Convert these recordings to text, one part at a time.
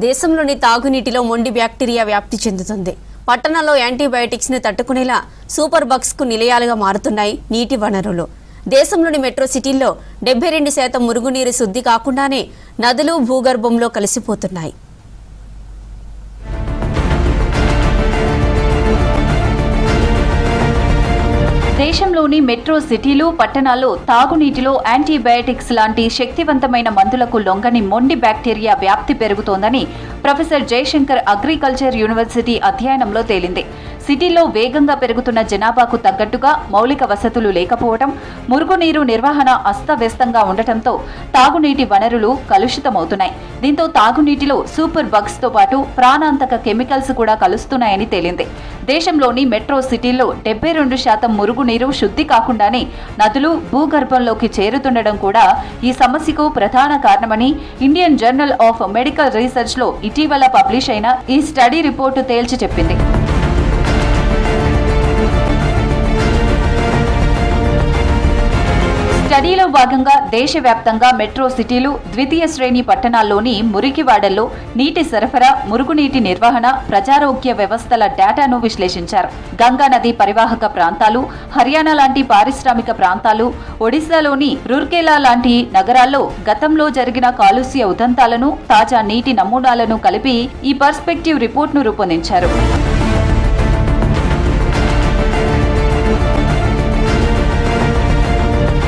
దేశంలోని తాగునీటిలో మొండి బ్యాక్టీరియా వ్యాప్తి చెందుతుంది. పట్టణాల్లో యాంటీబయాటిక్స్ ని తట్టుకునేలా సూపర్ బగ్స్ కు నిలయాలుగా మారుతున్నాయి నీటి వనరులు. దేశంలోని మెట్రో సిటీల్లో 72% మురుగునీరు శుద్ధి కాకుండానే నదులు భూగర్భంలో కలిసిపోతున్నాయి. దేశంలోని మెట్రో సిటీలు, పట్టణాల్లో తాగునీటిలో యాంటీబయాటిక్స్ లాంటి శక్తివంతమైన మందులకు లొంగని మొండి బ్యాక్టీరియా వ్యాప్తి పెరుగుతోందని ప్రొఫెసర్ జయశంకర్ అగ్రికల్చర్ యూనివర్సిటీ అధ్యయనంలో తేలింది. సిటీల్లో వేగంగా పెరుగుతున్న జనాభాకు తగ్గట్టుగా మౌలిక వసతులు లేకపోవడం, మురుగునీరు నిర్వహణ అస్తవ్యస్తంగా ఉండటంతో తాగునీటి వనరులు కలుషితమవుతున్నాయి. దీంతో తాగునీటిలో సూపర్ బగ్స్ తో పాటు ప్రాణాంతక కెమికల్స్ కూడా కలుస్తున్నాయని తేలింది. దేశంలోని మెట్రో సిటీల్లో 72% మురుగునీరు శుద్ధి కాకుండానే నదులు భూగర్భంలోకి చేరుతుండడం కూడా ఈ సమస్యకు ప్రధాన కారణమని Indian journal of medical research లో ఇటీవల పబ్లిష్ అయిన ఈ స్టడీ రిపోర్టు తేల్చి చెప్పింది. స్టడీలో భాగంగా దేశవ్యాప్తంగా మెట్రో సిటీలు, ద్వితీయ శ్రేణి పట్టణాల్లోని మురికివాడల్లో నీటి సరఫరా, మురుగునీటి నిర్వహణ, ప్రజారోగ్య వ్యవస్థల డేటాను విశ్లేషించారు. గంగా నది పరివాహక ప్రాంతాలు, హర్యానా లాంటి పారిశ్రామిక ప్రాంతాలు, ఒడిశాలోని రూర్కెలా లాంటి నగరాల్లో గతంలో జరిగిన కాలుష్య ఉదంతాలను, తాజా నీటి నమూనాలను కలిపి ఈ పర్స్పెక్టివ్ రిపోర్ట్ను రూపొందించారు.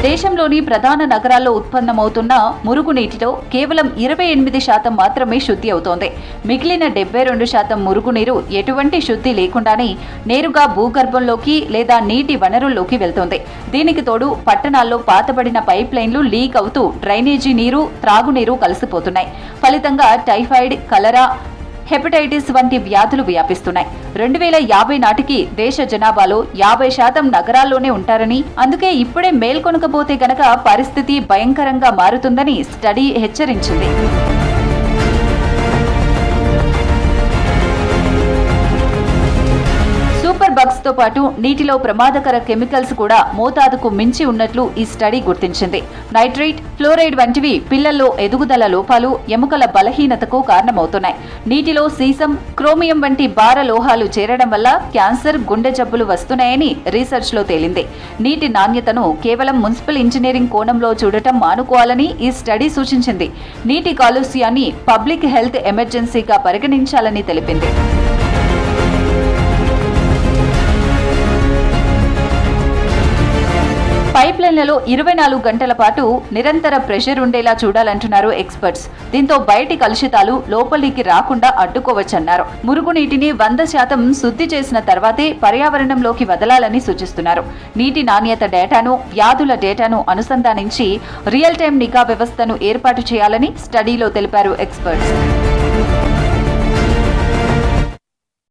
దేశంలోని ప్రధాన నగరాల్లో ఉత్పన్నమవుతున్న మురుగునీటిలో కేవలం 28% మాత్రమే శుద్ధి అవుతోంది. మిగిలిన 72% మురుగునీరు ఎటువంటి శుద్ధి లేకుండానే నేరుగా భూగర్భంలోకి లేదా నీటి వనరుల్లోకి వెళ్తోంది. దీనికి తోడు పట్టణాల్లో పాతబడిన పైప్ లైన్లు లీక్ అవుతూ డ్రైనేజీ నీరు, త్రాగునీరు కలిసిపోతున్నాయి. ఫలితంగా టైఫాయిడ్, కలరా, హెపటైటిస్ వంటి వ్యాధులు వ్యాపిస్తున్నాయి. 2050 నాటికి దేశ జనాభాలో 50% నగరాల్లోనే ఉంటారని, అందుకే ఇప్పుడే మేల్కొనకపోతే గనక పరిస్థితి భయంకరంగా మారుతుందని స్టడీ హెచ్చరించింది. సూపర్ బగ్స్ తో పాటు నీటిలో ప్రమాదకర కెమికల్స్ కూడా మోతాదుకు మించి ఉన్నట్లు ఈ స్టడీ గుర్తించింది. నైట్రేట్, ఫ్లోరైడ్ వంటివి పిల్లల్లో ఎదుగుదల లోపాలు, ఎముకల బలహీనతకు కారణమవుతున్నాయి. నీటిలో సీసం, క్రోమియం వంటి భార లోహాలు చేరడం వల్ల క్యాన్సర్, గుండె జబ్బులు వస్తున్నాయని రీసెర్చ్ లో తేలింది. నీటి నాణ్యతను కేవలం మున్సిపల్ ఇంజనీరింగ్ కోణంలో చూడటం మానుకోవాలని ఈ స్టడీ సూచించింది. నీటి కాలుష్యాన్ని పబ్లిక్ హెల్త్ ఎమర్జెన్సీగా పరిగణించాలని తెలిపింది. పైప్ లైన్లలో 24 గంటల పాటు నిరంతర ప్రెషర్ ఉండేలా చూడాలంటున్నారు ఎక్స్పర్ట్స్. దీంతో బయటి కలుషితాలు లోపలికి రాకుండా అడ్డుకోవచ్చన్నారు. మురుగునీటిని 100% శుద్ధి చేసిన తర్వాతే పర్యావరణంలోకి వదలాలని సూచిస్తున్నారు. నీటి నాణ్యత డేటాను, వ్యాధుల డేటాను అనుసంధానించి రియల్ టైం నిఘా వ్యవస్థను ఏర్పాటు చేయాలని స్టడీలో తెలిపారు ఎక్స్పర్ట్స్.